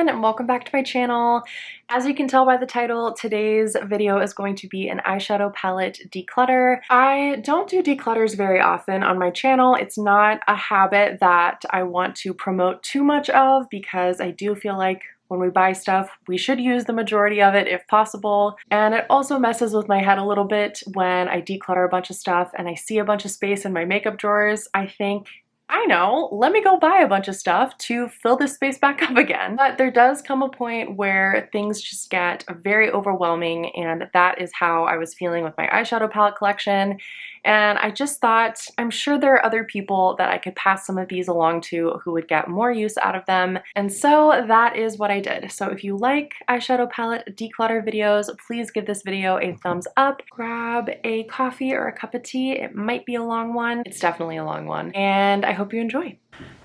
everyone, and welcome back to my channel. As you can tell by the title, today's video is going to be an eyeshadow palette declutter. I don't do declutters very often on my channel. It's not a habit that I want to promote too much of because I do feel like when we buy stuff, we should use the majority of it if possible. And it also messes with my head a little bit when I declutter a bunch of stuff and I see a bunch of space in my makeup drawers. I think, I know, let me go buy a bunch of stuff to fill this space back up again. But there does come a point where things just get very overwhelming, and that is how I was feeling with my eyeshadow palette collection. And I just thought, I'm sure there are other people that I could pass some of these along to who would get more use out of them. And so that is what I did. So if you like eyeshadow palette declutter videos, please give this video a thumbs up. Grab a coffee or a cup of tea. It might be a long one. It's definitely a long one. And I hope you enjoy.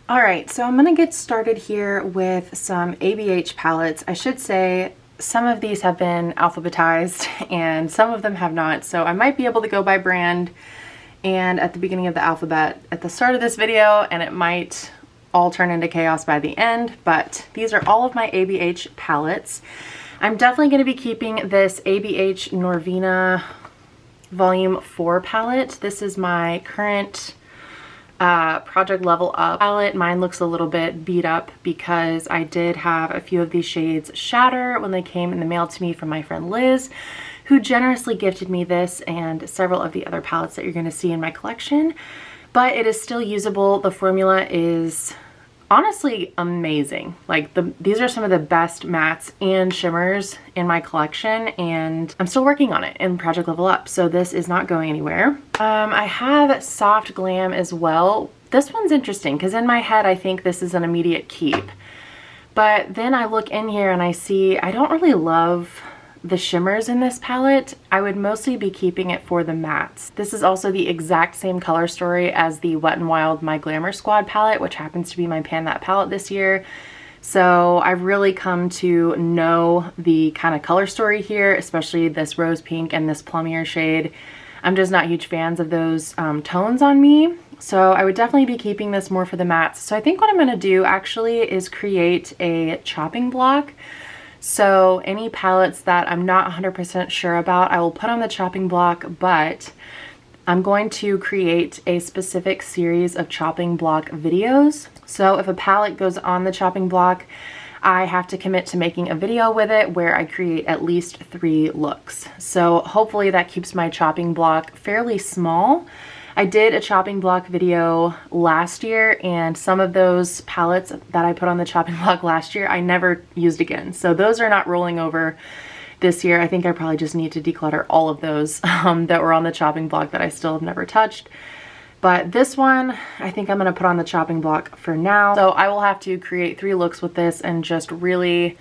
All right, so I'm gonna get started here with some ABH palettes. I should say some of these have been alphabetized and some of them have not, so I might be able to go by brand and at the beginning of the alphabet at the start of this video, and it might all turn into chaos by the end, but these are all of my ABH palettes. I'm definitely going to be keeping this ABH Norvina Volume 4 palette. This is my current Project Level Up palette. Mine looks a little bit beat up because I did have a few of these shades shatter when they came in the mail to me from my friend Liz, who generously gifted me this and several of the other palettes that you're going to see in my collection. But it is still usable. The formula is honestly amazing. Like these are some of the best mattes and shimmers in my collection, and I'm still working on it in Project Level Up, so this is not going anywhere. I have Soft Glam as well. This one's interesting because in my head I think this is an immediate keep, but then I look in here and I see I don't really love the shimmers in this palette. I would mostly be keeping it for the mattes. This is also the exact same color story as the Wet n Wild My Glamour Squad palette, which happens to be my Pan That palette this year. So I've really come to know the kind of color story here, especially this rose pink and this plummier shade. I'm just not huge fans of those tones on me. So I would definitely be keeping this more for the mattes. So I think what I'm gonna do actually is create a chopping block. So any palettes that I'm not 100% sure about, I will put on the chopping block, but I'm going to create a specific series of chopping block videos. So if a palette goes on the chopping block, I have to commit to making a video with it where I create at least 3 looks. So hopefully that keeps my chopping block fairly small. I did a chopping block video last year, and some of those palettes that I put on the chopping block last year I never used again. So those are not rolling over this year. I think I probably just need to declutter all of those that were on the chopping block that I still have never touched. But this one, I think I'm going to put on the chopping block for now. So I will have to create 3 looks with this and just really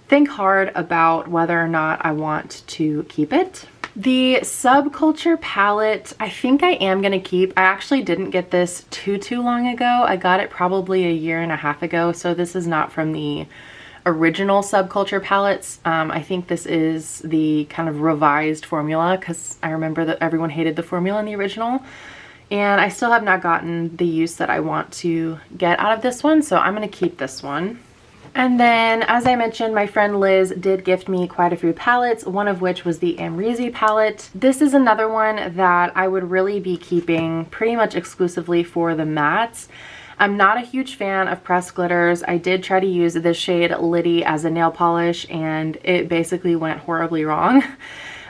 think hard about whether or not I want to keep it. The Subculture palette, I think I am going to keep. I actually didn't get this too long ago. I got it probably a year and a half ago, so this is not from the original Subculture palettes. I think this is the kind of revised formula because I remember that everyone hated the formula in the original. And I still have not gotten the use that I want to get out of this one, so I'm going to keep this one. And then, as I mentioned, my friend Liz did gift me quite a few palettes, one of which was the Amrezy palette. This is another one that I would really be keeping pretty much exclusively for the mattes. I'm not a huge fan of pressed glitters. I did try to use this shade Liddy as a nail polish, and it basically went horribly wrong.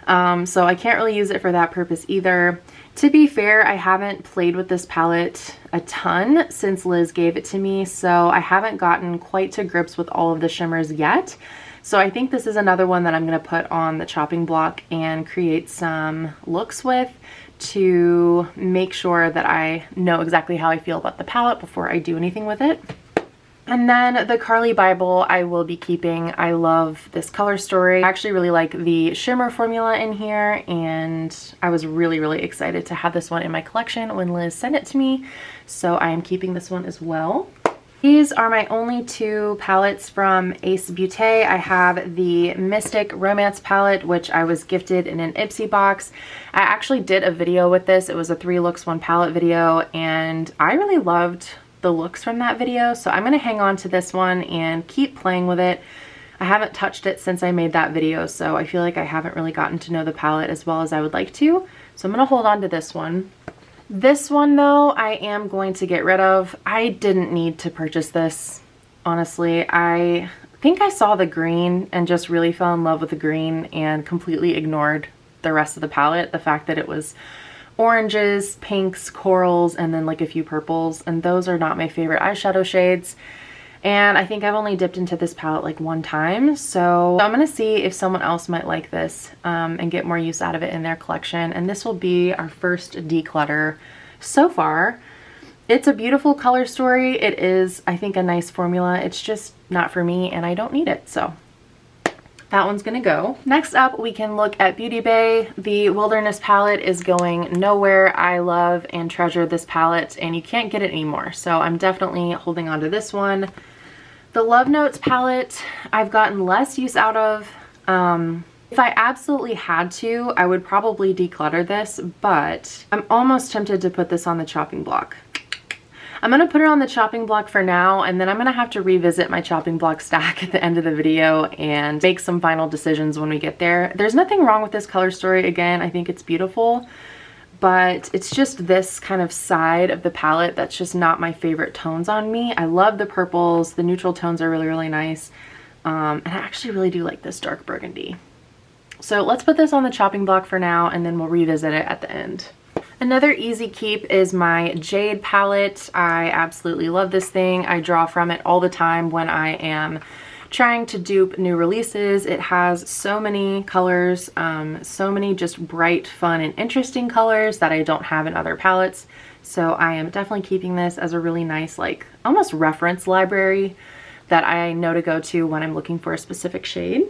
So I can't really use it for that purpose either. To be fair, I haven't played with this palette a ton since Liz gave it to me, so I haven't gotten quite to grips with all of the shimmers yet. So I think this is another one that I'm going to put on the chopping block and create some looks with to make sure that I know exactly how I feel about the palette before I do anything with it. And then the Carly Bible I will be keeping. I love this color story. I actually really like the shimmer formula in here, and I was really excited to have this one in my collection when Liz sent it to me. So I am keeping this one as well. These are my only 2 palettes from Ace Beauté. I have the Mystic Romance palette, which I was gifted in an Ipsy box. I actually did a video with this. It was a 3 looks 1 palette video, and I really loved the looks from that video. So I'm gonna hang on to this one and keep playing with it. I haven't touched it since I made that video, so I feel like I haven't really gotten to know the palette as well as I would like to. So I'm gonna hold on to this one. This one though, I am going to get rid of. I didn't need to purchase this, honestly. I think I saw the green and just really fell in love with the green and completely ignored the rest of the palette. The fact that it was oranges, pinks, corals, and then like a few purples, and those are not my favorite eyeshadow shades. And I think I've only dipped into this palette like one time, so I'm gonna see if someone else might like this and get more use out of it in their collection. And this will be our first declutter so far. It's a beautiful color story. It is, I think, a nice formula. It's just not for me and I don't need it, so that one's gonna go. Next up, we can look at Beauty Bay. The Wilderness palette is going nowhere. I love and treasure this palette and you can't get it anymore, so I'm definitely holding on to this one. The Love Notes palette, I've gotten less use out of. If I absolutely had to, I would probably declutter this, but I'm almost tempted to put this on the chopping block. I'm gonna put it on the chopping block for now, and then I'm gonna have to revisit my chopping block stack at the end of the video and make some final decisions when we get there. There's nothing wrong with this color story. Again, I think it's beautiful, but it's just this kind of side of the palette that's just not my favorite tones on me. I love the purples. The neutral tones are really, really nice. And I actually really do like this dark burgundy. So let's put this on the chopping block for now, and then we'll revisit it at the end. Another easy keep is my Jade palette. I absolutely love this thing. I draw from it all the time when I am trying to dupe new releases. It has so many colors, so many just bright, fun, and interesting colors that I don't have in other palettes. So I am definitely keeping this as a really nice, like, almost reference library that I know to go to when I'm looking for a specific shade.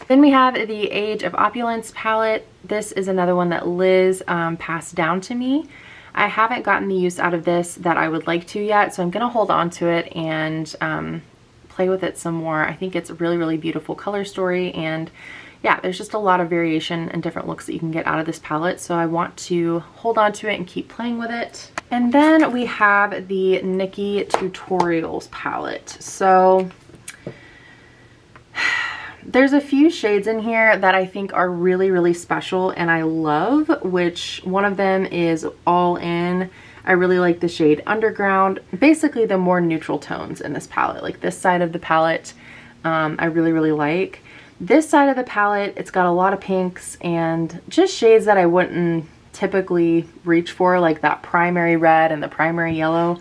Then we have the Age of Opulence palette. This is another one that Liz passed down to me. I haven't gotten the use out of this that I would like to yet, so I'm gonna hold on to it and play with it some more. I think it's a really, really beautiful color story, and yeah, there's just a lot of variation and different looks that you can get out of this palette, so I want to hold on to it and keep playing with it. And then we have the Nikkie Tutorials palette. So there's a few shades in here that I think are really, really special and I love, which one of them is All In. I really like the shade Underground, basically the more neutral tones in this palette. Like this side of the palette, I really, really like. This side of the palette, it's got a lot of pinks and just shades that I wouldn't typically reach for, like that primary red and the primary yellow.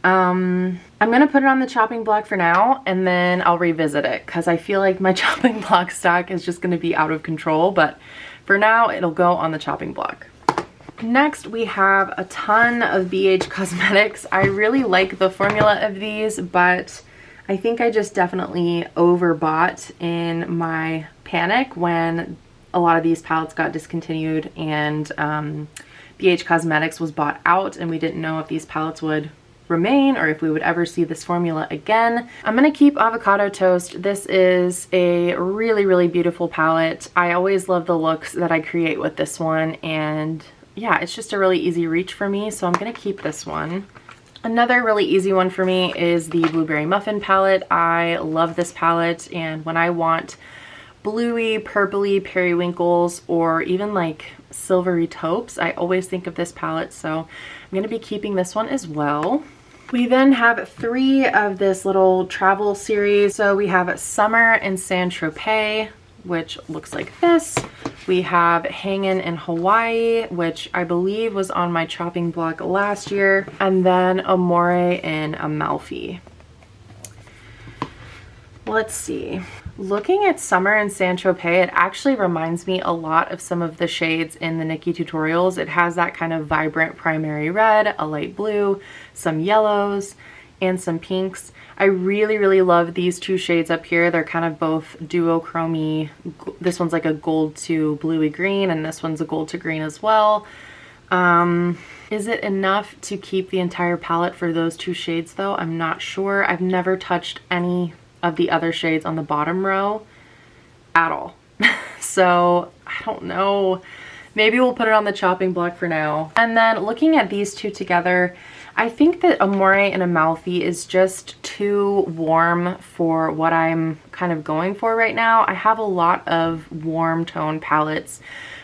I'm gonna put it on the chopping block for now, and then I'll revisit it because I feel like my chopping block stock is just gonna be out of control, but for now it'll go on the chopping block. Next, we have a ton of BH Cosmetics. I really like the formula of these, but I think I just definitely overbought in my panic when a lot of these palettes got discontinued and BH Cosmetics was bought out, and we didn't know if these palettes would remain or if we would ever see this formula again. I'm gonna keep Avocado Toast. This is a really, really beautiful palette. I always love the looks that I create with this one, and yeah, it's just a really easy reach for me, so I'm gonna keep this one. Another really easy one for me is the Blueberry Muffin palette. I love this palette, and when I want bluey, purpley periwinkles or even like silvery taupes, I always think of this palette, so I'm going to be keeping this one as well. We then have 3 of this little travel series. So we have Summer in Saint-Tropez, which looks like this. We have Hangin' in Hawaii, which I believe was on my chopping block last year, and then Amore in Amalfi. Let's see. Looking at Summer in Saint-Tropez, it actually reminds me a lot of some of the shades in the Nikkie Tutorials. It has that kind of vibrant primary red, a light blue, some yellows, and some pinks. I really, really love these 2 shades up here. They're kind of both duochrome-y. This one's like a gold to bluey green, and this one's a gold to green as well. Is it enough to keep the entire palette for those 2 shades though? I'm not sure. I've never touched any of the other shades on the bottom row at all. So I don't know. Maybe we'll put it on the chopping block for now. And then looking at these 2 together, I think that a Moire and a Malfi is just too warm for what I'm kind of going for right now. I have a lot of warm tone palettes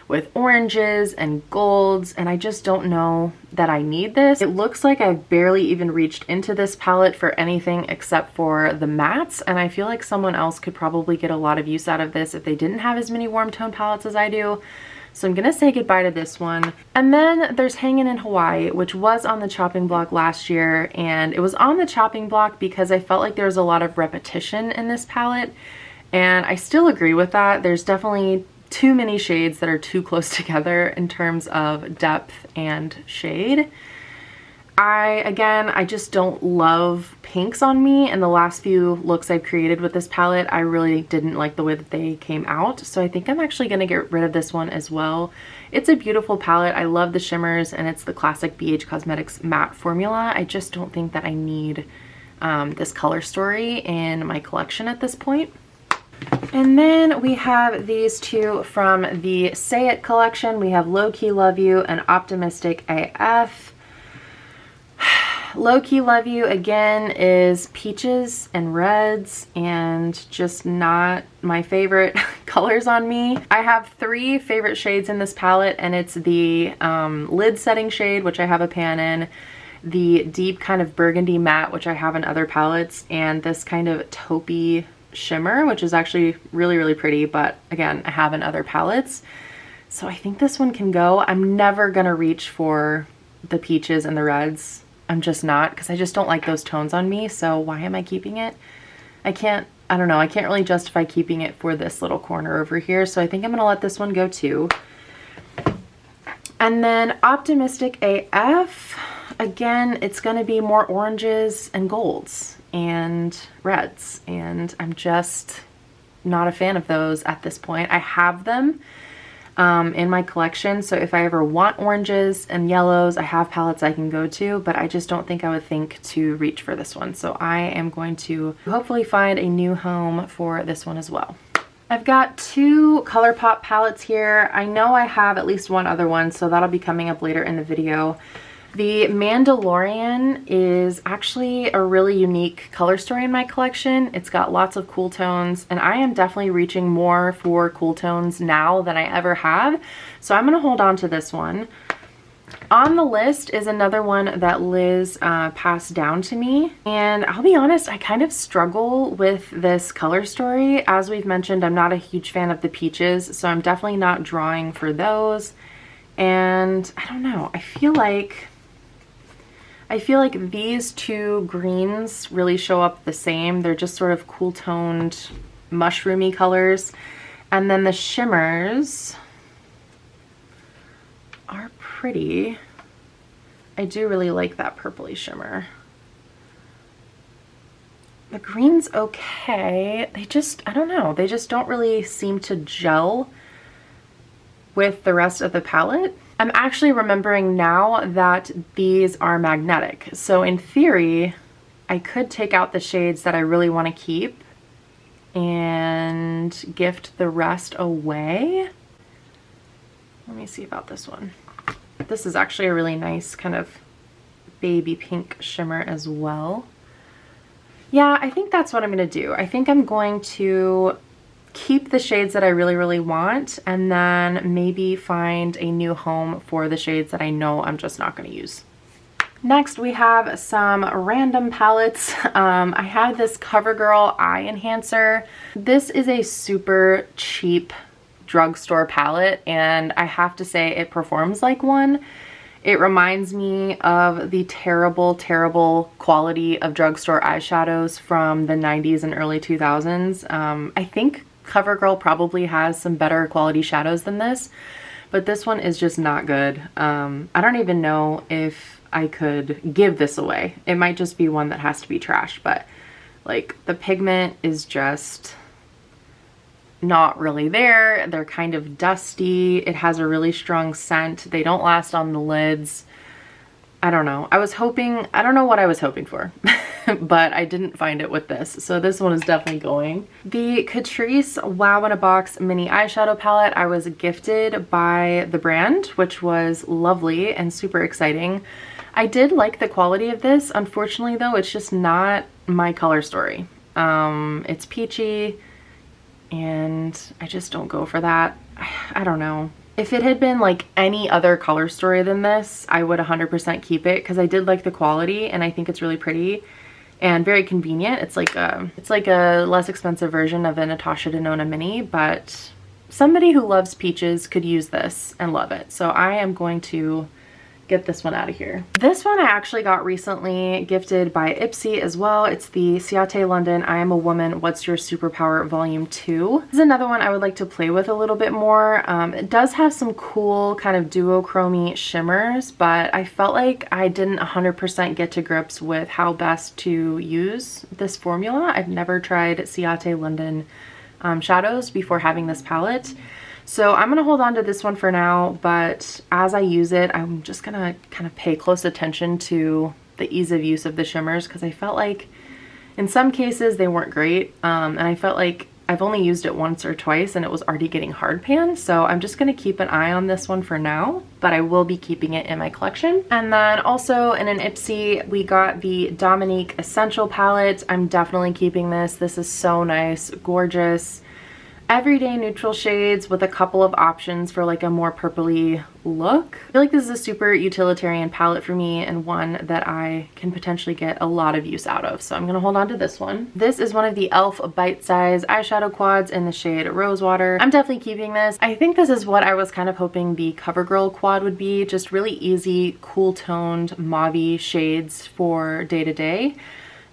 with oranges and golds, and I just don't know that I need this. It looks like I've barely even reached into this palette for anything except for the mattes, and I feel like someone else could probably get a lot of use out of this if they didn't have as many warm tone palettes as I do. So I'm gonna say goodbye to this one. And then there's Hangin' in Hawaii, which was on the chopping block last year, and it was on the chopping block because I felt like there was a lot of repetition in this palette, and I still agree with that. There's definitely too many shades that are too close together in terms of depth and shade. I just don't love pinks on me, and the last few looks I've created with this palette, I really didn't like the way that they came out, so I think I'm actually going to get rid of this one as well. It's a beautiful palette. I love the shimmers, and it's the classic BH Cosmetics matte formula. I just don't think that I need this color story in my collection at this point. And then we have these two from the Say It collection. We have Low Key Love You and Optimistic AF. Low Key Love You again is peaches and reds, and just not my favorite colors on me. I have 3 favorite shades in this palette, and it's the lid setting shade, which I have a pan in, the deep kind of burgundy matte, which I have in other palettes, and this kind of taupey shimmer, which is actually really, really pretty, but again, I have in other palettes. So I think this one can go. I'm never gonna reach for the peaches and the reds. I'm just not, because I just don't like those tones on me, so why am I keeping it? I don't know, I can't really justify keeping it for this little corner over here, so I think I'm gonna let this one go too. And then Optimistic AF, again, it's gonna be more oranges and golds and reds, and I'm just not a fan of those at this point. I have them in my collection, so if I ever want oranges and yellows, I have palettes I can go to, but I just don't think I would think to reach for this one. So I am going to hopefully find a new home for this one as well. I've got 2 ColourPop palettes here. I know I have at least one other one, so that'll be coming up later in the video. The Mandalorian is actually a really unique color story in my collection. It's got lots of cool tones, and I am definitely reaching more for cool tones now than I ever have. So I'm gonna hold on to this one. On the list is another one that Liz passed down to me, and I'll be honest, I kind of struggle with this color story. As we've mentioned, I'm not a huge fan of the peaches, so I'm definitely not drawing for those. And I don't know, I feel like these 2 greens really show up the same. They're just sort of cool toned, mushroomy colors. And then the shimmers are pretty. I do really like that purpley shimmer. The green's okay. They just, I don't know, they just don't really seem to gel with the rest of the palette. I'm actually remembering now that these are magnetic. So in theory, I could take out the shades that I really want to keep and gift the rest away. Let me see about this one. This is actually a really nice kind of baby pink shimmer as well. Yeah, I think that's what I'm going to do. I think I'm going to keep the shades that I really, really want, and then maybe find a new home for the shades that I know I'm just not going to use. Next, we have some random palettes. I have this CoverGirl Eye Enhancer. This is a super cheap drugstore palette, and I have to say it performs like one. It reminds me of the terrible, terrible quality of drugstore eyeshadows from the 90s and early 2000s. I think CoverGirl probably has some better quality shadows than this, but this one is just not good. I don't even know if I could give this away. It might just be one that has to be trashed, but like the pigment is just not really there. They're kind of dusty. It has a really strong scent. They don't last on the lids. I don't know. I don't know what I was hoping for, but I didn't find it with this. So this one is definitely going. The Catrice Wow in a Box mini eyeshadow palette I was gifted by the brand, which was lovely and super exciting. I did like the quality of this. Unfortunately though, it's just not my color story. It's peachy and I just don't go for that. I don't know. If it had been like any other color story than this, I would 100% keep it because I did like the quality and I think it's really pretty and very convenient. It's like a less expensive version of a Natasha Denona mini, but somebody who loves peaches could use this and love it. So I am going to get this one out of here. This one I actually got recently gifted by Ipsy as well. It's the Ciate London I Am a Woman, What's Your Superpower Volume 2. This is another one I would like to play with a little bit more. It does have some cool kind of duochrome shimmers, but I felt like I didn't 100% get to grips with how best to use this formula. I've never tried Ciate London shadows before having this palette. So I'm gonna hold on to this one for now, but as I use it, I'm just gonna kind of pay close attention to the ease of use of the shimmers because I felt like in some cases they weren't great, and I felt like I've only used it once or twice and it was already getting hard pan. So I'm just gonna keep an eye on this one for now, but I will be keeping it in my collection. And then also in an Ipsy, we got the Dominique Essential Palette. I'm definitely keeping this. This is so nice, gorgeous. Everyday neutral shades with a couple of options for like a more purpley look. I feel like this is a super utilitarian palette for me and one that I can potentially get a lot of use out of. So I'm gonna hold on to this one. This is one of the e.l.f. Bite Size eyeshadow quads in the shade Rosewater. I'm definitely keeping this. I think this is what I was kind of hoping the CoverGirl quad would be. Just really easy, cool toned, mauve-y shades for day to day.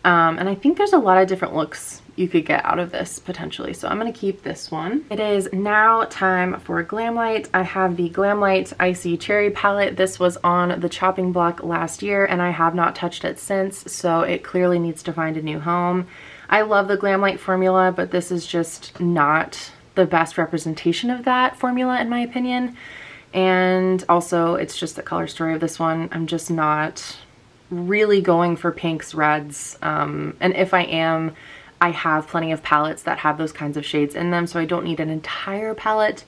And I think there's a lot of different looks you could get out of this potentially. So I'm gonna keep this one. It is now time for Glamlite. I have the Glamlite Icy Cherry palette. This was on the chopping block last year and I have not touched it since, so it clearly needs to find a new home. I love the Glamlite formula, but this is just not the best representation of that formula in my opinion. And also it's just the color story of this one. I'm just not really going for pinks, reds, and if I am, I have plenty of palettes that have those kinds of shades in them, so I don't need an entire palette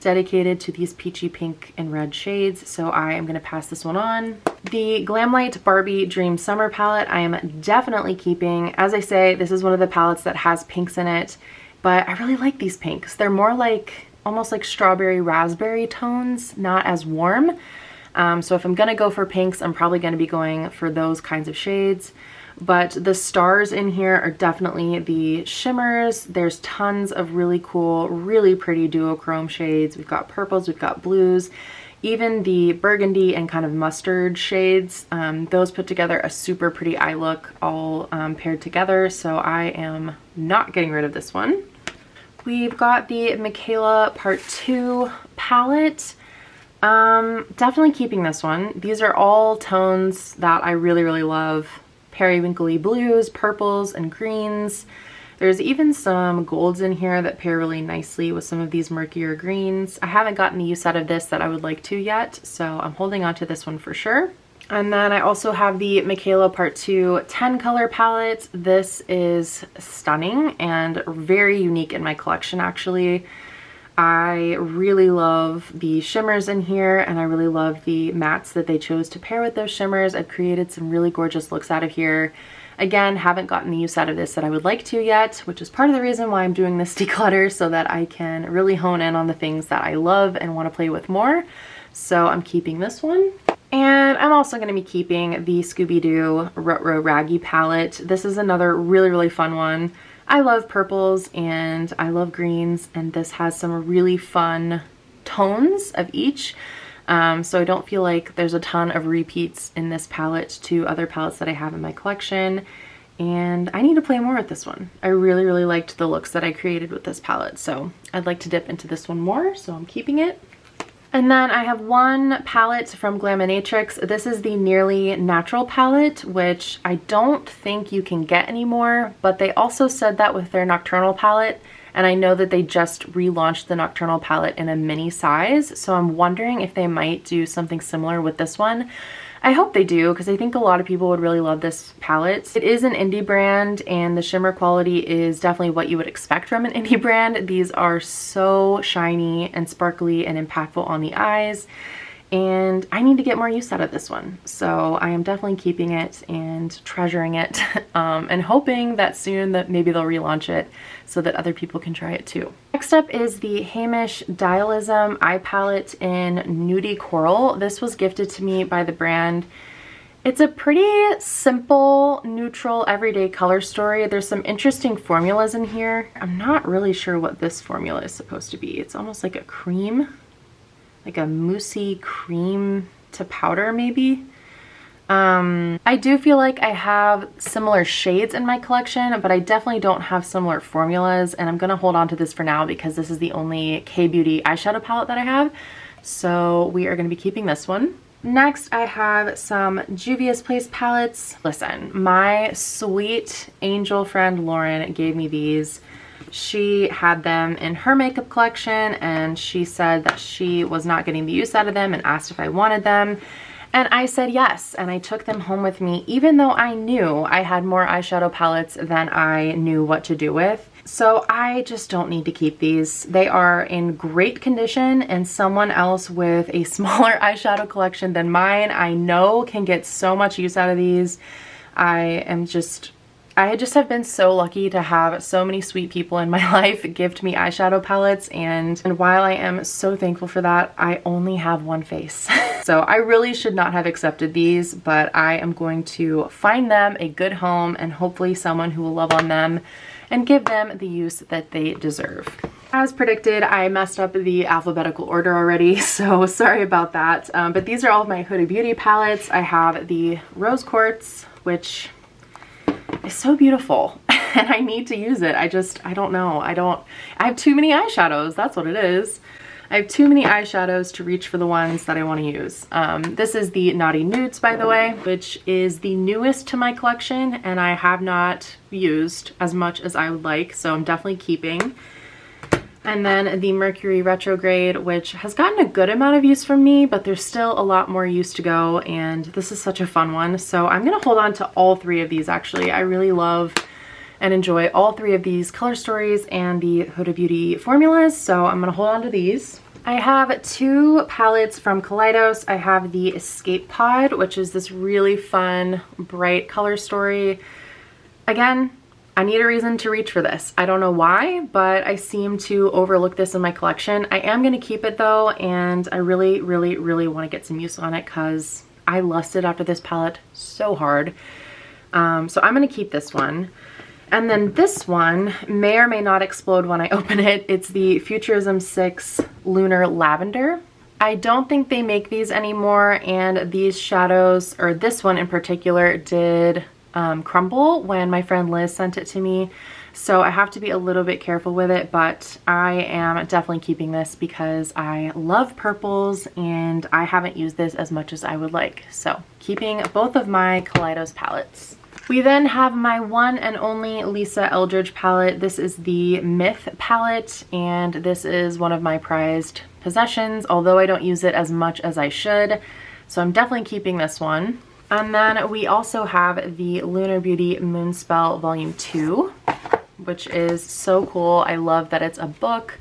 dedicated to these peachy pink and red shades, so I am going to pass this one on. The Glamlite Barbie Dream Summer palette I am definitely keeping. As I say, this is one of the palettes that has pinks in it, but I really like these pinks. They're more like, almost like strawberry raspberry tones, not as warm. So if I'm gonna go for pinks, I'm probably gonna be going for those kinds of shades. But the stars in here are definitely the shimmers. There's tons of really cool, really pretty duochrome shades. We've got purples, we've got blues, even the burgundy and kind of mustard shades. Those put together a super pretty eye look all paired together. So I am not getting rid of this one. We've got the Michaela Part 2 palette. Definitely keeping this one. These are all tones that I really, really love. Periwinkly blues, purples, and greens. There's even some golds in here that pair really nicely with some of these murkier greens. I haven't gotten the use out of this that I would like to yet, so I'm holding on to this one for sure. And then I also have the Michaela Part 2 10 color palette. This is stunning and very unique in my collection actually. I really love the shimmers in here and I really love the mattes that they chose to pair with those shimmers. I've created some really gorgeous looks out of here. Again, haven't gotten the use out of this that I would like to yet, which is part of the reason why I'm doing this declutter, so that I can really hone in on the things that I love and want to play with more. So I'm keeping this one. And I'm also going to be keeping the Scooby-Doo Rutro Raggy palette. This is another really, really fun one. I love purples and I love greens, and this has some really fun tones of each. So I don't feel like there's a ton of repeats in this palette to other palettes that I have in my collection. And I need to play more with this one. I really, really liked the looks that I created with this palette. So I'd like to dip into this one more, so I'm keeping it. And then I have one palette from Glaminatrix. This is the Nearly Natural palette, which I don't think you can get anymore, but they also said that with their Nocturnal palette, and I know that they just relaunched the Nocturnal palette in a mini size, so I'm wondering if they might do something similar with this one. I hope they do, because I think a lot of people would really love this palette. It is an indie brand, and the shimmer quality is definitely what you would expect from an indie brand. These are so shiny and sparkly and impactful on the eyes, and I need to get more use out of this one. So I am definitely keeping it and treasuring it, and hoping that soon that maybe they'll relaunch it so that other people can try it too. Next up is the Hamish Dialism Eye Palette in Nudie Coral. This was gifted to me by the brand. It's a pretty simple, neutral, everyday color story. There's some interesting formulas in here. I'm not really sure what this formula is supposed to be. It's almost like a cream, like a moussey cream to powder maybe. I do feel like I have similar shades in my collection, but I definitely don't have similar formulas, and I'm gonna hold on to this for now because this is the only K-Beauty eyeshadow palette that I have. So we are gonna be keeping this one. Next, I have some Juvia's Place palettes. Listen, my sweet angel friend Lauren gave me these. She had them in her makeup collection, and she said that she was not getting the use out of them and asked if I wanted them. And I said yes, and I took them home with me, even though I knew I had more eyeshadow palettes than I knew what to do with. So I just don't need to keep these. They are in great condition, and someone else with a smaller eyeshadow collection than mine, I know, can get so much use out of these. I just have been so lucky to have so many sweet people in my life gift me eyeshadow palettes, and while I am so thankful for that, I only have one face. So I really should not have accepted these, but I am going to find them a good home and hopefully someone who will love on them and give them the use that they deserve. As predicted, I messed up the alphabetical order already, so sorry about that. But these are all of my Huda Beauty palettes. I have the Rose Quartz, which is so beautiful, and I need to use it. I don't know. I have too many eyeshadows. That's what it is. I have too many eyeshadows to reach for the ones that I want to use. This is the Naughty Nudes, by the way, which is the newest to my collection, and I have not used as much as I would like, so I'm definitely keeping. And then the Mercury Retrograde, which has gotten a good amount of use from me, but there's still a lot more use to go, and this is such a fun one. So I'm gonna hold on to all three of these actually. I really love and enjoy all three of these color stories and the Huda Beauty formulas, so I'm gonna hold on to these. I have two palettes from Kidos. I have the Escape Pod, which is this really fun, bright color story. Again, I need a reason to reach for this. I don't know why, but I seem to overlook this in my collection. I am gonna keep it though, and I really, really, really wanna get some use on it because I lusted after this palette so hard. So I'm gonna keep this one. And then this one may or may not explode when I open it. It's the Futurism 6 Lunar Lavender. I don't think they make these anymore, and these shadows, or this one in particular, did crumble when my friend Liz sent it to me. So I have to be a little bit careful with it, but I am definitely keeping this because I love purples and I haven't used this as much as I would like. So keeping both of my Kidos palettes. We then have my one and only Lisa Eldridge palette. This is the Myth palette, and this is one of my prized possessions, although I don't use it as much as I should. So I'm definitely keeping this one. And then we also have the Lunar Beauty Moonspell Volume 2, which is so cool. I love that it's a book.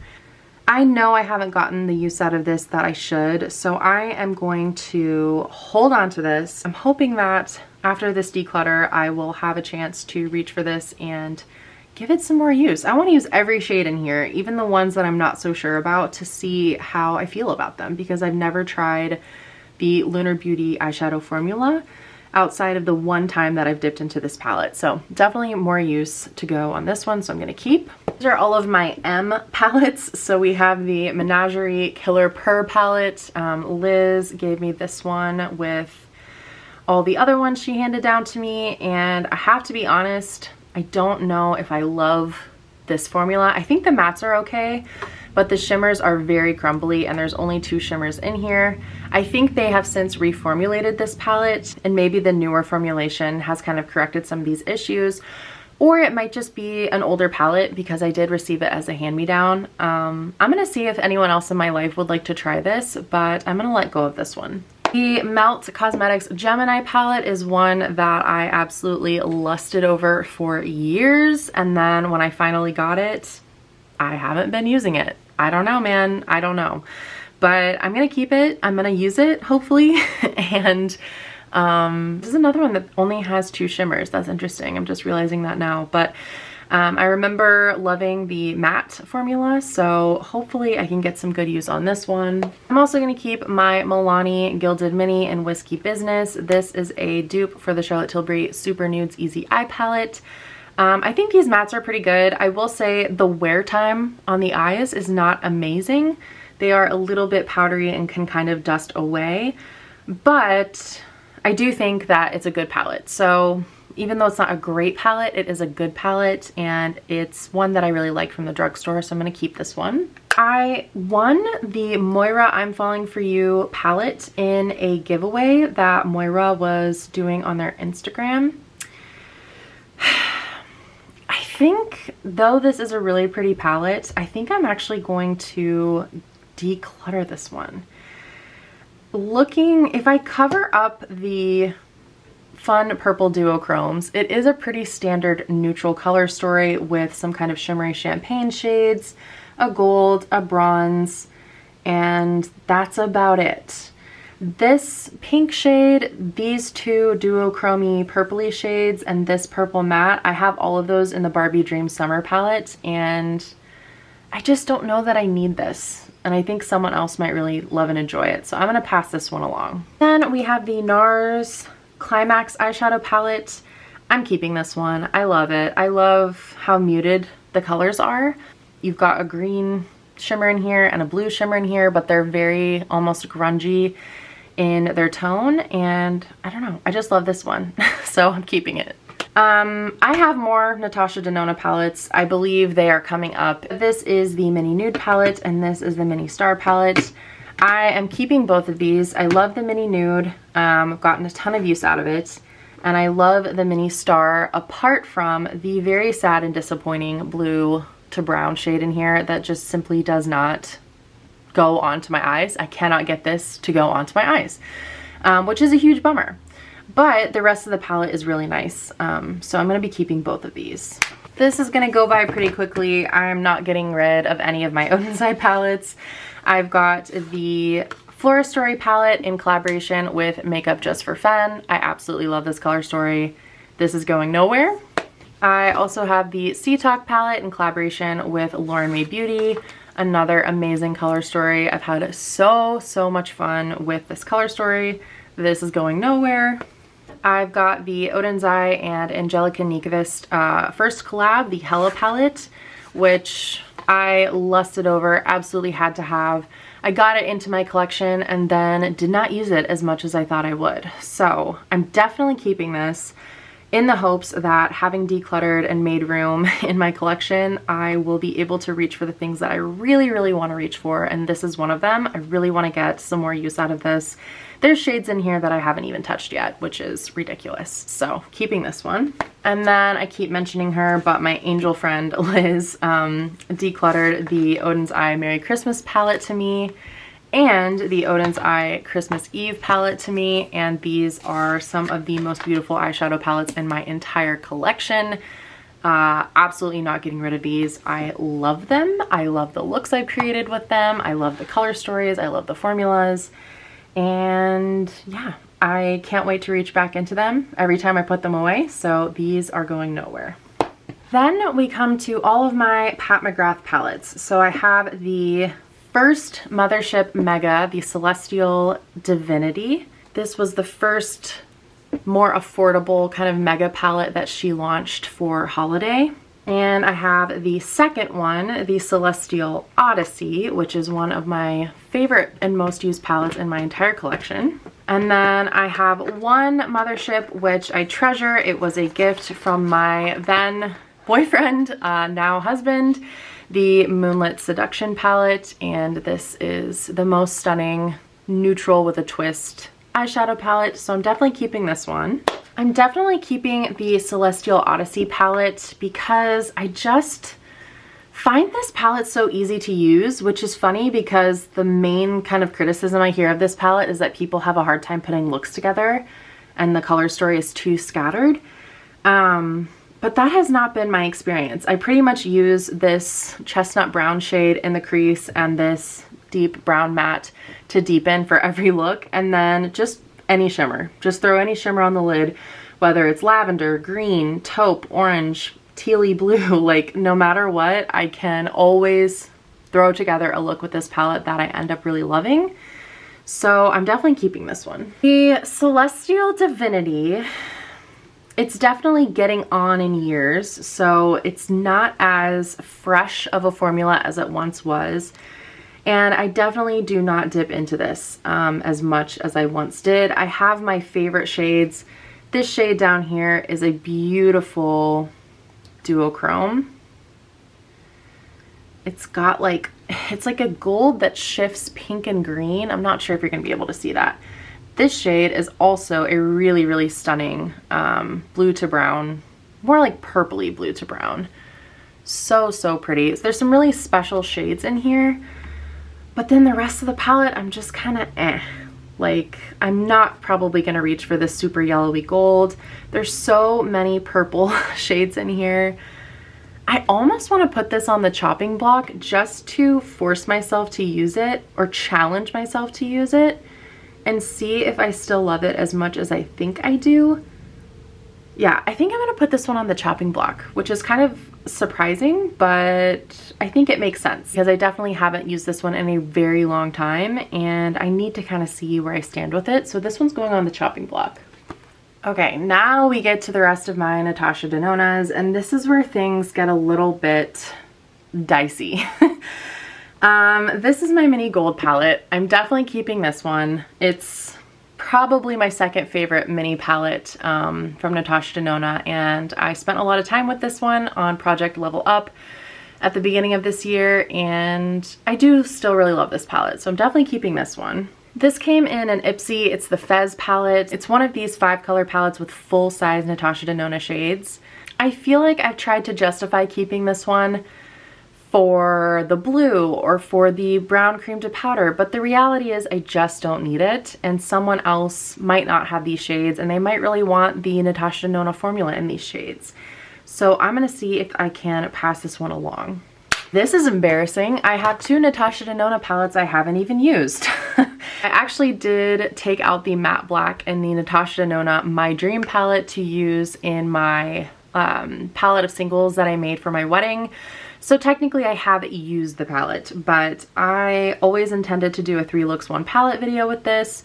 I know I haven't gotten the use out of this that I should, so I am going to hold on to this. I'm hoping that after this declutter, I will have a chance to reach for this and give it some more use. I want to use every shade in here, even the ones that I'm not so sure about, to see how I feel about them, because I've never tried the Lunar Beauty eyeshadow formula outside of the one time that I've dipped into this palette. So definitely more use to go on this one, so I'm gonna keep. These are all of my M palettes. So we have the Menagerie Killer Purr palette. Liz gave me this one with all the other ones she handed down to me, and I have to be honest, I don't know if I love this formula. I think the mattes are okay, but the shimmers are very crumbly, and there's only 2 shimmers in here. I think they have since reformulated this palette, and maybe the newer formulation has kind of corrected some of these issues, or it might just be an older palette because I did receive it as a hand-me-down. I'm gonna see if anyone else in my life would like to try this, but I'm gonna let go of this one. The Melt Cosmetics Gemini palette is one that I absolutely lusted over for years, and then when I finally got it, I haven't been using it. I don't know, man. I don't know. But I'm gonna keep it. I'm gonna use it, hopefully. And this is another one that only has 2 shimmers. That's interesting. I'm just realizing that now. But I remember loving the matte formula, so hopefully I can get some good use on this one. I'm also going to keep my Milani Gilded Mini in Whiskey Business. This is a dupe for the Charlotte Tilbury Super Nudes Easy Eye Palette. I think these mattes are pretty good. I will say the wear time on the eyes is not amazing. They are a little bit powdery and can kind of dust away, but I do think that it's a good palette. So even though it's not a great palette, it is a good palette, and it's one that I really like from the drugstore, so I'm going to keep this one. I won the Moira I'm Falling For You palette in a giveaway that Moira was doing on their Instagram. I think, though this is a really pretty palette, I think I'm actually going to declutter this one. If I cover up the Fun Purple Duochromes, it is a pretty standard neutral color story with some kind of shimmery champagne shades, a gold, a bronze, and that's about it. This pink shade, these 2 duochromy purpley shades, and this purple matte, I have all of those in the Barbie Dream Summer palette, and I just don't know that I need this. And I think someone else might really love and enjoy it, so I'm gonna pass this one along. Then we have the Nars Climax eyeshadow palette. I'm keeping this one. I love it. I love how muted the colors are. You've got a green shimmer in here and a blue shimmer in here, but they're very almost grungy in their tone, and I don't know, I just love this one. So I'm keeping it. I have more Natasha Denona palettes. I believe they are coming up. This is the Mini Nude palette, and this is the Mini Star palette. I am keeping both of these. I love the Mini Nude. I've gotten a ton of use out of it. And I love the Mini Star, apart from the very sad and disappointing blue to brown shade in here that just simply does not go onto my eyes. I cannot get this to go onto my eyes, which is a huge bummer. But the rest of the palette is really nice. So I'm going to be keeping both of these. This is going to go by pretty quickly. I'm not getting rid of any of my Odin side palettes. I've got the Flora Story palette in collaboration with Makeup Just for Fun. I absolutely love this color story. This is going nowhere. I also have the Sea Talk palette in collaboration with Lauren Mae Beauty. Another amazing color story. I've had so much fun with this color story. This is going nowhere. I've got the Odin's Eye and Angelica Nyqvist first collab, the Hella palette, which I lusted over, absolutely had to have. I got it into my collection and then did not use it as much as I thought I would. So I'm definitely keeping this in the hopes that having decluttered and made room in my collection, I will be able to reach for the things that I really want to reach for, and this is one of them. I really want to get some more use out of this. There's shades in here that I haven't even touched yet, which is ridiculous. So keeping this one. And then I keep mentioning her, but my angel friend Liz decluttered the Odin's Eye Merry Christmas palette to me and the Odin's Eye Christmas Eve palette to me, and these are some of the most beautiful eyeshadow palettes in my entire collection. Absolutely not getting rid of these. I love them. I love the looks I've created with them. I love the color stories. I love the formulas. And yeah, I can't wait to reach back into them every time I put them away. So these are going nowhere. Then we come to all of my Pat McGrath palettes. So I have the first Mothership Mega, the Celestial Divinity. This was the first more affordable kind of mega palette that she launched for holiday. And I have the second one, the Celestial Odyssey, which is one of my favorite and most used palettes in my entire collection. And then I have one Mothership, which I treasure. It was a gift from my then boyfriend, now husband, the Moonlit Seduction palette. And this is the most stunning neutral with a twist eyeshadow palette, so I'm definitely keeping this one. I'm definitely keeping the Celestial Odyssey palette because I just find this palette so easy to use, which is funny because the main kind of criticism I hear of this palette is that people have a hard time putting looks together and the color story is too scattered. But that has not been my experience. I pretty much use this chestnut brown shade in the crease and this deep brown matte to deepen for every look, and then just any shimmer. Just throw any shimmer on the lid, whether it's lavender, green, taupe, orange, tealy blue, like no matter what, I can always throw together a look with this palette that I end up really loving. So I'm definitely keeping this one. The Celestial Divinity, it's definitely getting on in years, so it's not as fresh of a formula as it once was. And I definitely do not dip into this as much as I once did. I have my favorite shades. This shade down here is a beautiful duochrome. It's got like, it's like a gold that shifts pink and green. I'm not sure if you're gonna be able to see that. This shade is also a really, really stunning blue to brown, more like purpley blue to brown. So, so pretty. There's some really special shades in here, but then the rest of the palette, I'm just kind of eh. Like, I'm not probably gonna reach for this super yellowy gold. There's so many purple shades in here. I almost want to put this on the chopping block just to force myself to use it or challenge myself to use it and see if I still love it as much as I think I do. Yeah, I think I'm gonna put this one on the chopping block, which is kind of surprising, but I think it makes sense because I definitely haven't used this one in a very long time and I need to kind of see where I stand with it. So this one's going on the chopping block. Okay, now we get to the rest of my Natasha Denonas, and this is where things get a little bit dicey. This is my mini gold palette. I'm definitely keeping this one. It's probably my second favorite mini palette from Natasha Denona, and I spent a lot of time with this one on Project Level Up at the beginning of this year, and I do still really love this palette, so I'm definitely keeping this one. This came in an Ipsy. It's the Fez palette. It's one of these 5-color palettes with full-size Natasha Denona shades. I feel like I've tried to justify keeping this one for the blue or for the brown cream to powder, but the reality is I just don't need it, and someone else might not have these shades and they might really want the Natasha Denona formula in these shades. So I'm gonna see if I can pass this one along. This is embarrassing. I have 2 Natasha Denona palettes I haven't even used. I actually did take out the matte black in the Natasha Denona My Dream palette to use in my palette of singles that I made for my wedding. So technically I have used the palette, but I always intended to do a 3 looks 1 palette video with this.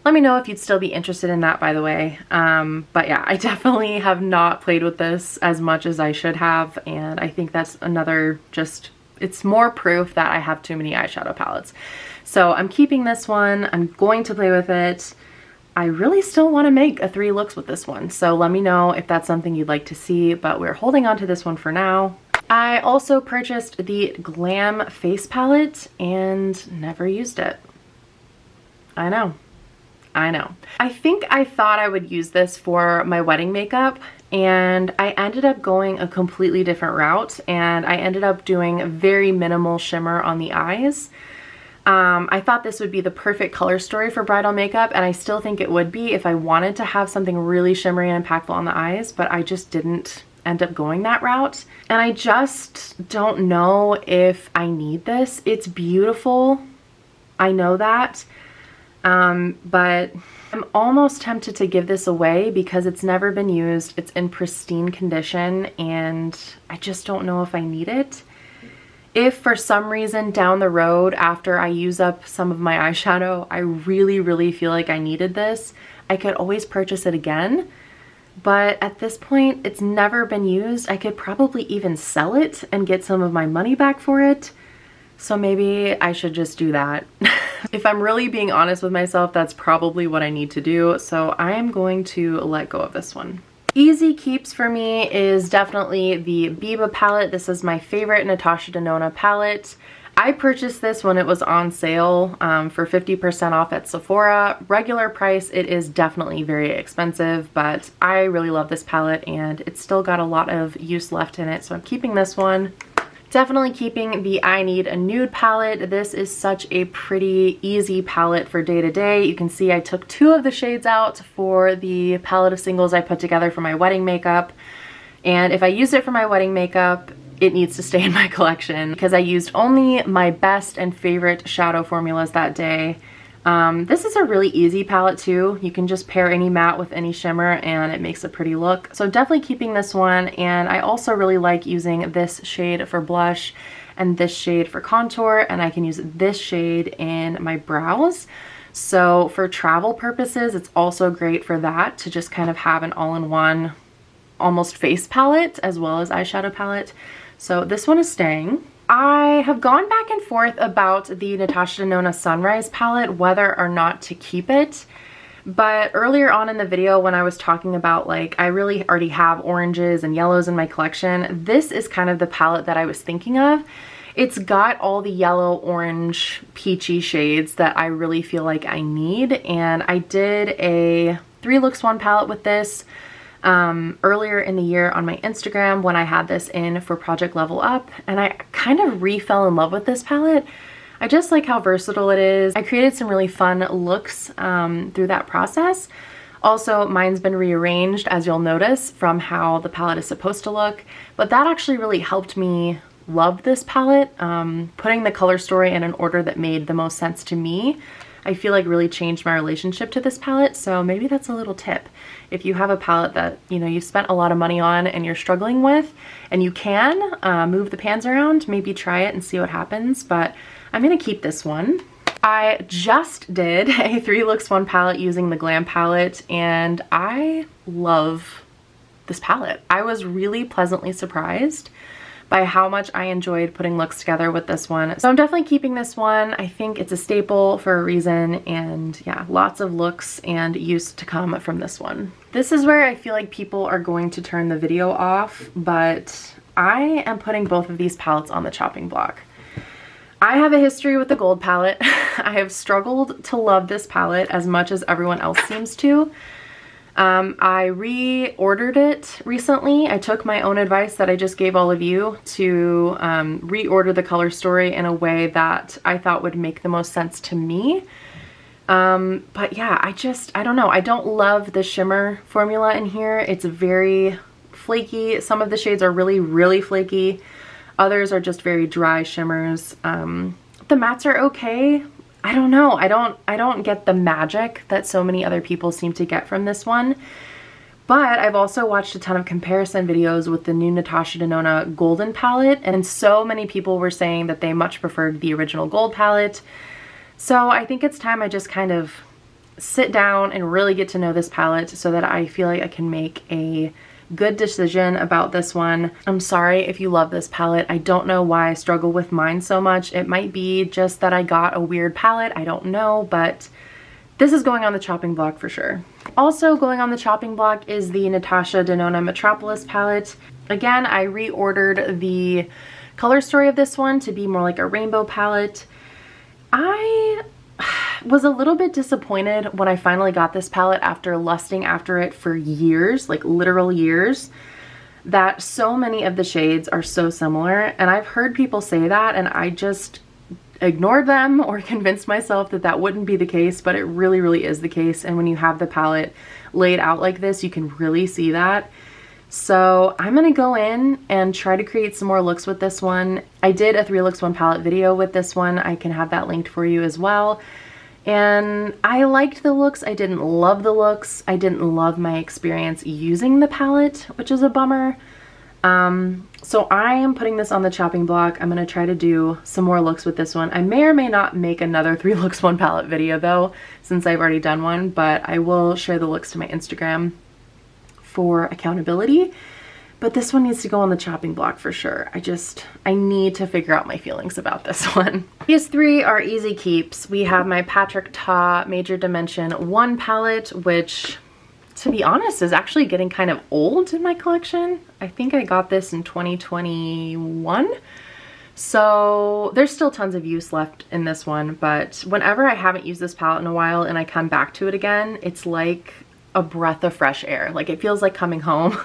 Let me know if you'd still be interested in that, by the way. But yeah, I definitely have not played with this as much as I should have, and I think that's another it's more proof that I have too many eyeshadow palettes. So I'm keeping this one. I'm going to play with it. I really still want to make a 3 looks with this one, so let me know if that's something you'd like to see, but we're holding on to this one for now. I also purchased the Glam face palette and never used it. I know. I think I thought I would use this for my wedding makeup, and I ended up going a completely different route, and I ended up doing very minimal shimmer on the eyes. I thought this would be the perfect color story for bridal makeup, and I still think it would be if I wanted to have something really shimmery and impactful on the eyes, but I just didn't end up going that route. And I just don't know if I need this. It's beautiful. I know that. But I'm almost tempted to give this away because it's never been used. It's in pristine condition and I just don't know if I need it. If for some reason down the road after I use up some of my eyeshadow, I really feel like I needed this, I could always purchase it again. But at this point, it's never been used. I could probably even sell it and get some of my money back for it. So maybe I should just do that. If I'm really being honest with myself, that's probably what I need to do. So I am going to let go of this one. Easy keeps for me is definitely the Biba palette. This is my favorite Natasha Denona palette. I purchased this when it was on sale for 50% off at Sephora. Regular price, it is definitely very expensive, but I really love this palette and it's still got a lot of use left in it. So I'm keeping this one. Definitely keeping the I Need a Nude palette. This is such a pretty easy palette for day to day. You can see I took 2 of the shades out for the palette of singles I put together for my wedding makeup. And if I used it for my wedding makeup, it needs to stay in my collection because I used only my best and favorite shadow formulas that day. This is a really easy palette too. You can just pair any matte with any shimmer and it makes a pretty look. So definitely keeping this one, and I also really like using this shade for blush and this shade for contour, and I can use this shade in my brows. So for travel purposes, it's also great for that, to just kind of have an all-in-one almost face palette as well as eyeshadow palette. So this one is staying. I have gone back and forth about the Natasha Denona Sunrise palette, whether or not to keep it. But earlier on in the video when I was talking about like, I really already have oranges and yellows in my collection, this is kind of the palette that I was thinking of. It's got all the yellow, orange, peachy shades that I really feel like I need. And I did a 3 looks 1 palette with this earlier in the year on my Instagram when I had this in for Project Level Up, and I kind of fell in love with this palette. I just like how versatile it is. I created some really fun looks through that process. Also, mine's been rearranged, as you'll notice, from how the palette is supposed to look, but that actually really helped me love this palette. Putting the color story in an order that made the most sense to me, I feel like really changed my relationship to this palette. So maybe that's a little tip. If you have a palette that, you know, you've spent a lot of money on and you're struggling with, and you can move the pans around, maybe try it and see what happens. But I'm gonna keep this one. I just did a 3 looks 1 palette using the Glam palette, and I love this palette. I was really pleasantly surprised by how much I enjoyed putting looks together with this one. So I'm definitely keeping this one. I think it's a staple for a reason, and yeah, lots of looks and use to come from this one. This is where I feel like people are going to turn the video off, but I am putting both of these palettes on the chopping block. I have a history with the gold palette. I have struggled to love this palette as much as everyone else seems to. I reordered it recently. I took my own advice that I just gave all of you to reorder the color story in a way that I thought would make the most sense to me. But yeah, I don't know. I don't love the shimmer formula in here. It's very flaky. Some of the shades are really, really flaky. Others are just very dry shimmers. The mattes are okay. I don't know. I don't get the magic that so many other people seem to get from this one. But I've also watched a ton of comparison videos with the new Natasha Denona Golden palette, and so many people were saying that they much preferred the original gold palette. So I think it's time I just kind of sit down and really get to know this palette so that I feel like I can make a good decision about this one. I'm sorry if you love this palette. I don't know why I struggle with mine so much. It might be just that I got a weird palette. I don't know, but this is going on the chopping block for sure. Also going on the chopping block is the Natasha Denona Metropolis palette. Again, I reordered the color story of this one to be more like a rainbow palette. I was a little bit disappointed when I finally got this palette after lusting after it for years, like literal years, that so many of the shades are so similar. And I've heard people say that, and I just ignored them or convinced myself that that wouldn't be the case, but it really, really is the case. And when you have the palette laid out like this, you can really see that. So I'm gonna go in and try to create some more looks with this one. I did a 3 looks 1 palette video with this one. I can have that linked for you as well. And I liked the looks. I didn't love the looks. I didn't love my experience using the palette, which is a bummer. So I am putting this on the chopping block. I'm gonna try to do some more looks with this one. I may or may not make another 3 looks 1 palette video though, since I've already done one, but I will share the looks to my Instagram for accountability. But this one needs to go on the chopping block for sure. I need to figure out my feelings about this one. These 3 are easy keeps. We have my Patrick Ta Major Dimension 1 palette, which, to be honest, is actually getting kind of old in my collection. I think I got this in 2021. So there's still tons of use left in this one, but whenever I haven't used this palette in a while and I come back to it again, it's like a breath of fresh air. Like, it feels like coming home.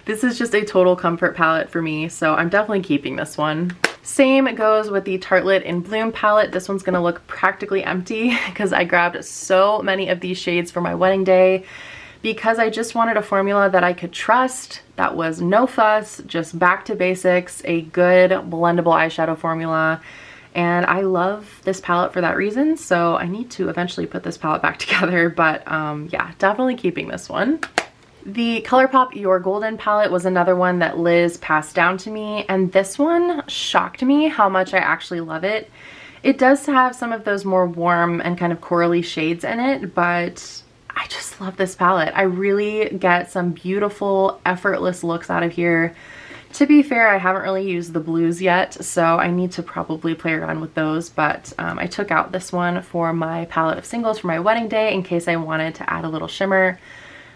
This is just a total comfort palette for me, so I'm definitely keeping this one. Same goes with the Tartelette in Bloom palette. This one's gonna look practically empty because I grabbed so many of these shades for my wedding day because I just wanted a formula that I could trust, that was no fuss, just back to basics, a good blendable eyeshadow formula. And I love this palette for that reason, so I need to eventually put this palette back together, but yeah, definitely keeping this one. The ColourPop Your Golden palette was another one that Liz passed down to me, and this one shocked me how much I actually love it. It does have some of those more warm and kind of corally shades in it, but I just love this palette. I really get some beautiful, effortless looks out of here. To be fair, I haven't really used the blues yet, so I need to probably play around with those, but I took out this one for my palette of singles for my wedding day in case I wanted to add a little shimmer,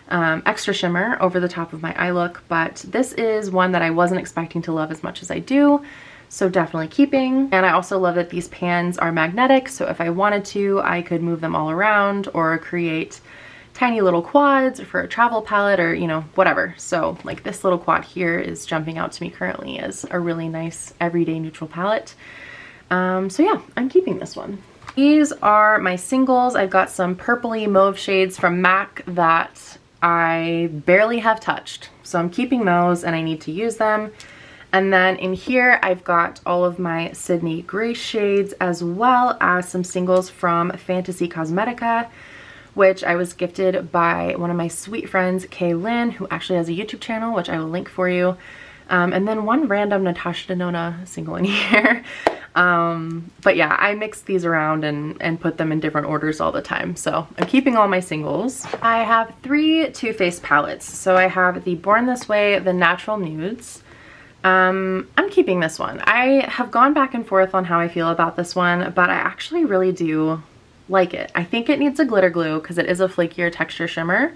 extra shimmer over the top of my eye look, but this is one that I wasn't expecting to love as much as I do, so definitely keeping. And I also love that these pans are magnetic, so if I wanted to, I could move them all around or create tiny little quads for a travel palette or, you know, whatever. So like this little quad here is jumping out to me currently as a really nice everyday neutral palette. So yeah, I'm keeping this one. These are my singles. I've got some purpley mauve shades from MAC that I barely have touched. So I'm keeping those and I need to use them. And then in here, I've got all of my Sydney Grace shades as well as some singles from Fantasy Cosmetica, which I was gifted by one of my sweet friends, Kaylin, who actually has a YouTube channel, which I will link for you. And then one random Natasha Denona single in here. But yeah, I mix these around and put them in different orders all the time. So I'm keeping all my singles. I have 3 Too Faced palettes. So I have the Born This Way, the Natural Nudes. I'm keeping this one. I have gone back and forth on how I feel about this one, but I actually really do like it. I think it needs a glitter glue because it is a flakier texture shimmer,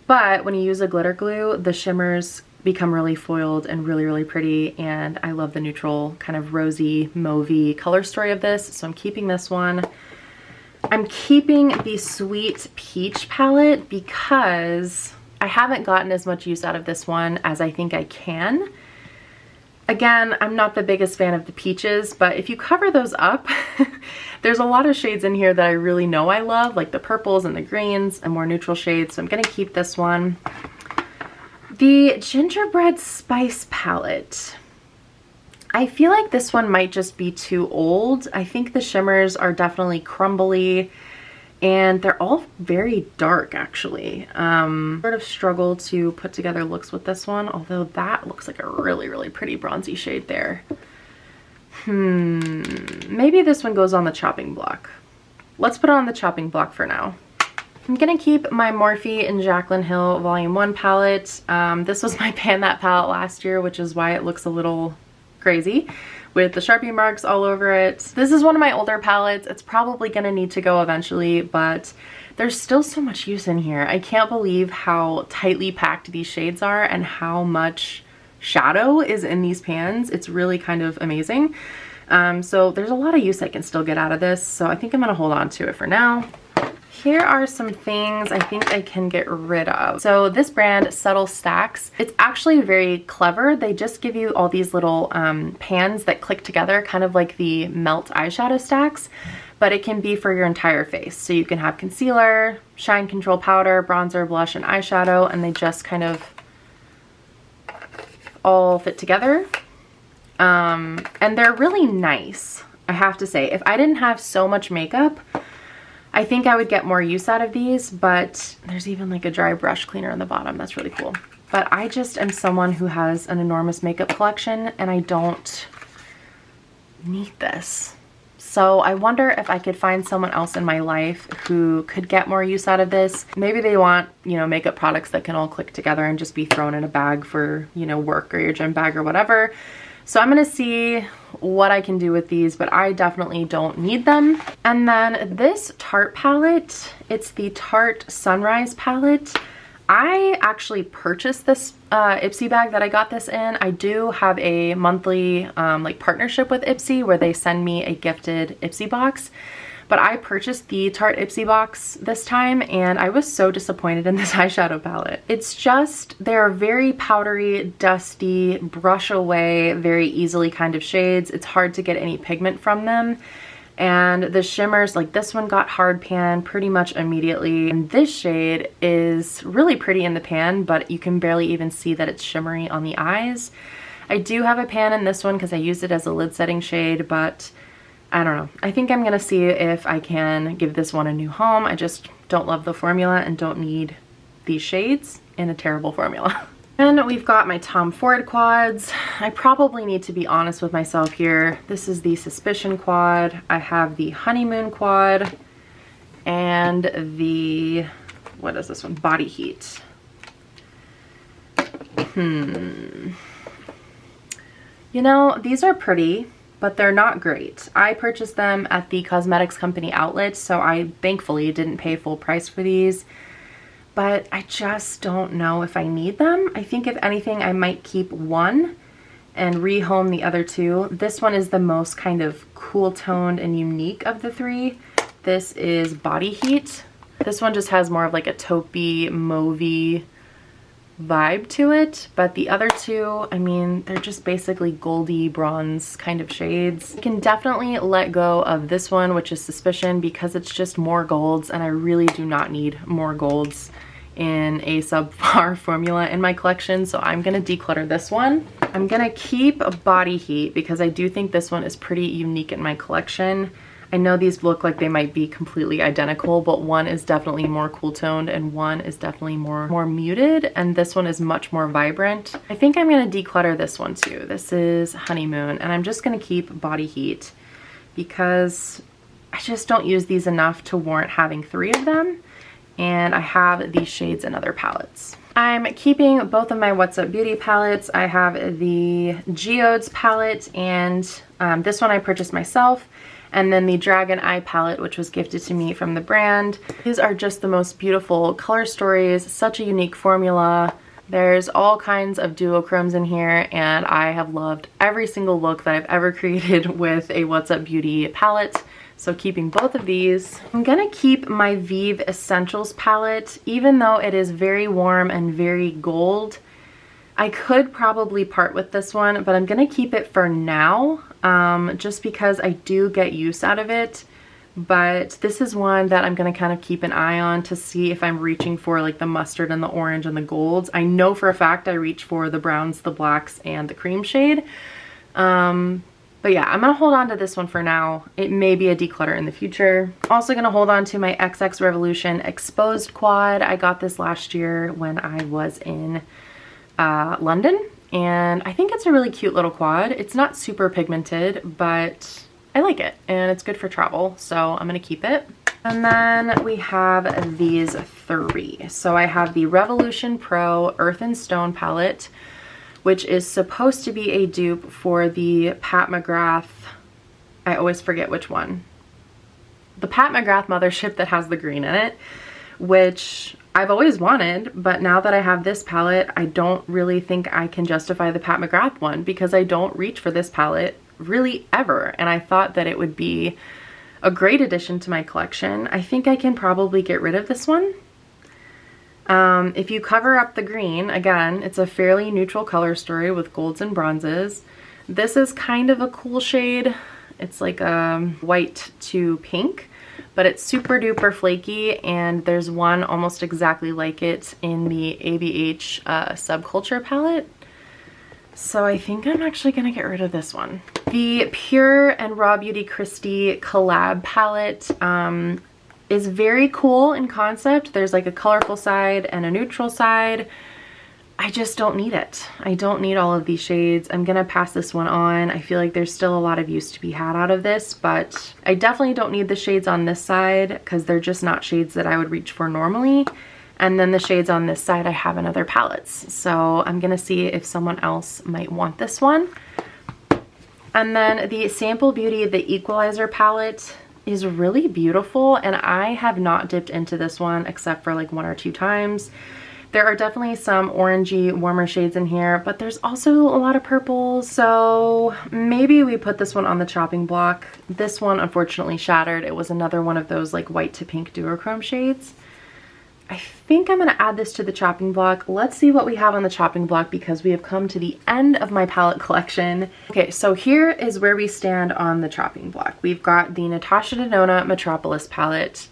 but when you use a glitter glue, the shimmers become really foiled and really pretty, and I love the neutral kind of rosy mauvey color story of this, so I'm keeping this one. I'm keeping the Sweet Peach palette because I haven't gotten as much use out of this one as I think I can. Again, I'm not the biggest fan of the peaches, but if you cover those up, there's a lot of shades in here that I really know I love, like the purples and the greens and more neutral shades, so I'm gonna keep this one. The Gingerbread Spice palette. I feel like this one might just be too old. I think the shimmers are definitely crumbly, and they're all very dark actually. Sort of struggle to put together looks with this one, although that looks like a really pretty bronzy shade there. Maybe this one goes on the chopping block. Let's put it on the chopping block for now. I'm gonna keep my Morphe and Jaclyn Hill Volume 1 palette. This was my Pan That palette last year, which is why it looks a little crazy with the Sharpie marks all over it. This is one of my older palettes. It's probably gonna need to go eventually, but there's still so much use in here. I can't believe how tightly packed these shades are and how much shadow is in these pans. It's really kind of amazing. So there's a lot of use I can still get out of this, so I think I'm gonna hold on to it for now. Here are some things I think I can get rid of. So this brand, Subtle Stacks, it's actually very clever. They just give you all these little pans that click together, kind of like the Melt eyeshadow stacks, but it can be for your entire face. So you can have concealer, shine control powder, bronzer, blush, and eyeshadow, and they just kind of all fit together. And they're really nice, I have to say. If I didn't have so much makeup, I think I would get more use out of these, but there's even like a dry brush cleaner on the bottom. That's really cool. But I just am someone who has an enormous makeup collection and I don't need this. So I wonder if I could find someone else in my life who could get more use out of this. Maybe they want, you know, makeup products that can all click together and just be thrown in a bag for, you know, work or your gym bag or whatever. So I'm gonna see what I can do with these, but I definitely don't need them. And then this Tarte palette, it's the Tarte Sunrise palette. I actually purchased this Ipsy bag that I got this in. I do have a monthly like partnership with Ipsy where they send me a gifted Ipsy box, But I purchased the Tarte Ipsy box this time and I was so disappointed in this eyeshadow palette. It's just, they're very powdery, dusty, brush away, very easily kind of shades. It's hard to get any pigment from them. And the shimmers, like this one got hard pan pretty much immediately. And this shade is really pretty in the pan, but you can barely even see that it's shimmery on the eyes. I do have a pan in this one because I used it as a lid setting shade, but I don't know. I think I'm gonna see if I can give this one a new home. I just don't love the formula and don't need these shades in a terrible formula. And we've got my Tom Ford quads. I probably need to be honest with myself here. This is the Suspicion quad. I have the Honeymoon quad and the, what is this one? Body Heat. You know, these are pretty, but they're not great. I purchased them at the cosmetics company outlet, so I thankfully didn't pay full price for these, but I just don't know if I need them. I think if anything, I might keep one and rehome the other two. This one is the most kind of cool toned and unique of the three. This is Body Heat. This one just has more of like a taupey, mauvey vibe to it, but the other two, I mean, they're just basically goldy bronze kind of shades. You can definitely let go of this one, which is Suspicion, because it's just more golds and I really do not need more golds in a subpar formula in my collection, so I'm gonna declutter this one. I'm gonna keep Body Heat because I do think this one is pretty unique in my collection. I know these look like they might be completely identical, but one is definitely more cool toned and one is definitely more muted, and this one is much more vibrant. I think I'm gonna declutter this one too. This is Honeymoon, and I'm just gonna keep Body Heat because I just don't use these enough to warrant having 3 of them, and I have these shades in other palettes. I'm keeping both of my What's Up Beauty palettes. I have the Geodes palette, and this one I purchased myself, and then the Dragon Eye palette, which was gifted to me from the brand. These are just the most beautiful color stories, such a unique formula. There's all kinds of duochromes in here, and I have loved every single look that I've ever created with a What's Up Beauty palette. So keeping both of these. I'm gonna keep my Vive Essentials palette, even though it is very warm and very gold. I could probably part with this one, but I'm gonna keep it for now, just because I do get use out of it. But this is one that I'm gonna kind of keep an eye on to see if I'm reaching for like the mustard and the orange and the golds. I know for a fact I reach for the browns, the blacks, and the cream shade. But yeah, I'm gonna hold on to this one for now. It may be a declutter in the future. Also gonna hold on to my XX Revolution Exposed quad. I got this last year when I was in London, and I think it's a really cute little quad. It's not super pigmented, but I like it and it's good for travel, so I'm gonna keep it. And then we have these 3. So I have the Revolution Pro Earth and Stone palette, which is supposed to be a dupe for the Pat McGrath, I always forget which one. The Pat McGrath mothership that has the green in it, which I've always wanted, but now that I have this palette, I don't really think I can justify the Pat McGrath one because I don't reach for this palette really ever, and I thought that it would be a great addition to my collection. I think I can probably get rid of this one. If you cover up the green, again, it's a fairly neutral color story with golds and bronzes. This is kind of a cool shade. It's like white to pink, but it's super duper flaky, and there's one almost exactly like it in the ABH Subculture palette. So I think I'm actually gonna get rid of this one. The Pure and Raw Beauty Christie collab palette is very cool in concept. There's like a colorful side and a neutral side. I just don't need it. I don't need all of these shades. I'm gonna pass this one on. I feel like there's still a lot of use to be had out of this, but I definitely don't need the shades on this side because they're just not shades that I would reach for normally. And then the shades on this side I have in other palettes. So I'm gonna see if someone else might want this one. And then the Sample Beauty, the Equalizer palette is really beautiful, and I have not dipped into this one except for like 1 or 2 times. There are definitely some orangey, warmer shades in here, but there's also a lot of purples. So maybe we put this one on the chopping block. This one unfortunately shattered. It was another one of those like white to pink duochrome shades. I think I'm gonna add this to the chopping block. Let's see what we have on the chopping block because we have come to the end of my palette collection. Okay, so here is where we stand on the chopping block. We've got the Natasha Denona Metropolis palette.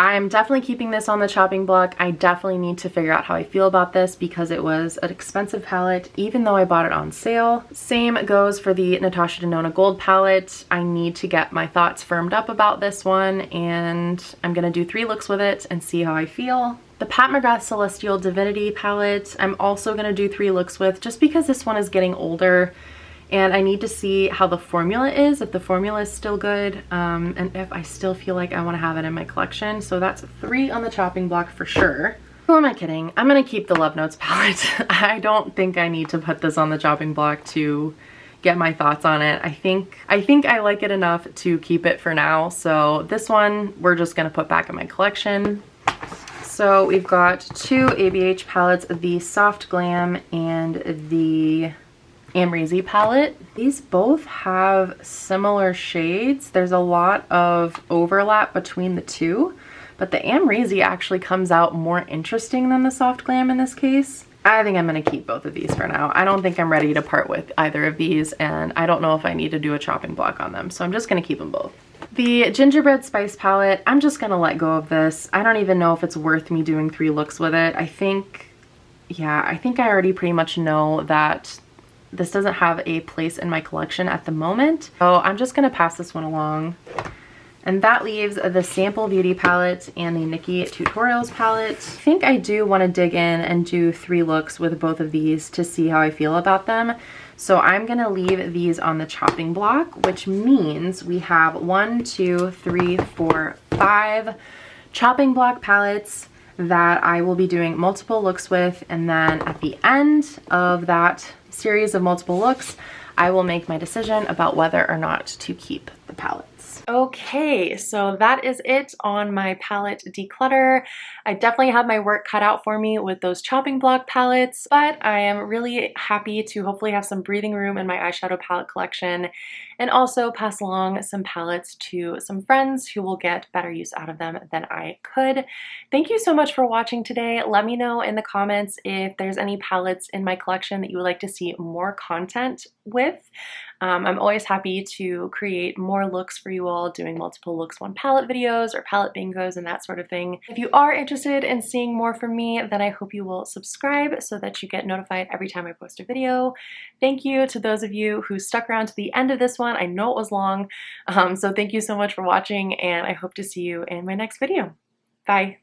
I'm definitely keeping this on the chopping block. I definitely need to figure out how I feel about this because it was an expensive palette, even though I bought it on sale. Same goes for the Natasha Denona Gold palette. I need to get my thoughts firmed up about this one, and I'm gonna do 3 looks with it and see how I feel. The Pat McGrath Celestial Divinity palette, I'm also gonna do 3 looks with just because this one is getting older. And I need to see how the formula is, if the formula is still good, and if I still feel like I want to have it in my collection. So that's 3 on the chopping block for sure. Who am I kidding? I'm gonna keep the Love Notes palette. I don't think I need to put this on the chopping block to get my thoughts on it. I think I like it enough to keep it for now. So this one, we're just gonna put back in my collection. So we've got 2 ABH palettes, the Soft Glam and the Amrezy palette. These both have similar shades. There's a lot of overlap between the two, but the Amrezy actually comes out more interesting than the Soft Glam in this case. I think I'm gonna keep both of these for now. I don't think I'm ready to part with either of these, and I don't know if I need to do a chopping block on them, so I'm just gonna keep them both. The Gingerbread Spice palette, I'm just gonna let go of this. I don't even know if it's worth me doing 3 looks with it. I think I already pretty much know that this doesn't have a place in my collection at the moment, so I'm just gonna pass this one along. And that leaves the Sample Beauty palette and the Nikki Tutorials palette. I think I do want to dig in and do 3 looks with both of these to see how I feel about them. So I'm gonna leave these on the chopping block, which means we have 1, 2, 3, 4, 5 chopping block palettes that I will be doing multiple looks with, and then at the end of that series of multiple looks, I will make my decision about whether or not to keep the palettes. Okay, so that is it on my palette declutter. I definitely have my work cut out for me with those chopping block palettes, but I am really happy to hopefully have some breathing room in my eyeshadow palette collection and also pass along some palettes to some friends who will get better use out of them than I could. Thank you so much for watching today. Let me know in the comments if there's any palettes in my collection that you would like to see more content with. I'm always happy to create more looks for you all, doing multiple looks one palette videos or palette bingos and that sort of thing. If you are interested in seeing more from me, then I hope you will subscribe so that you get notified every time I post a video. Thank you to those of you who stuck around to the end of this one. I know it was long, so thank you so much for watching, and I hope to see you in my next video. Bye.